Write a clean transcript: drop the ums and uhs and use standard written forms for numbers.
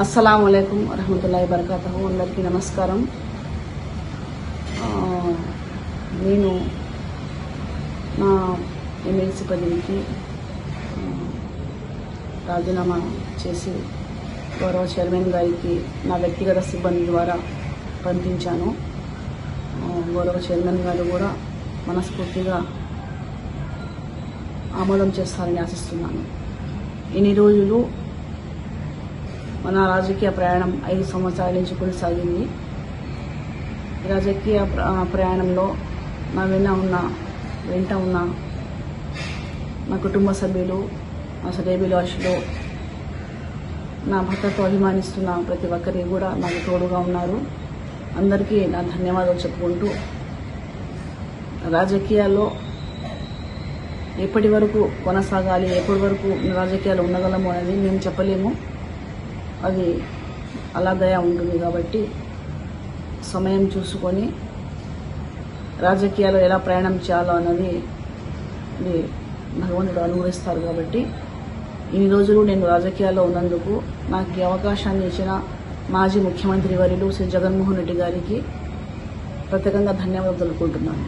అస్సలాము అలైకుం వరహమతుల్లాహి వబరకాతుహు. అందరికీ నమస్కారం. నేను నా ఎమ్మెల్సీ పదవికి రాజీనామా చేసి గౌరవ చైర్మన్ గారికి నా వ్యక్తిగత సిబ్బంది ద్వారా పంపించాను. గౌరవ చైర్మన్ గారు కూడా మనస్ఫూర్తిగా ఆమోదం చేస్తారని ఆశిస్తున్నాను. ఇన్ని రోజులు మన రాజకీయ ప్రయాణం 5 సంవత్సరాల నుంచి కొనసాగింది. రాజకీయ ప్రయాణంలో నా వెంట ఉన్న నా కుటుంబ సభ్యులు, నా శ్రేయోభిలాషులు, నా భర్తతో అభిమానిస్తున్న ప్రతి ఒక్కరికి కూడా నాకు తోడుగా ఉన్నారు. అందరికీ నా ధన్యవాదాలు చెప్పుకుంటూ, రాజకీయాల్లో ఎప్పటి వరకు కొనసాగాలి, ఎప్పటి వరకు రాజకీయాలు ఉండగలము అనేది మేము చెప్పలేము. అది అలా దయ ఉంటుంది కాబట్టి సమయం చూసుకొని రాజకీయాలు ఎలా ప్రయాణం చేయాలో అన్నది భగవంతుడు అనుగ్రహిస్తారు. కాబట్టి ఇన్ని రోజులు నేను రాజకీయాల్లో ఉన్నందుకు నాకు ఈ అవకాశాన్ని ఇచ్చిన మాజీ ముఖ్యమంత్రి వర్యులు శ్రీ జగన్మోహన్ రెడ్డి గారికి ప్రత్యేకంగా ధన్యవాదాలు తెలుపుకుంటున్నాను.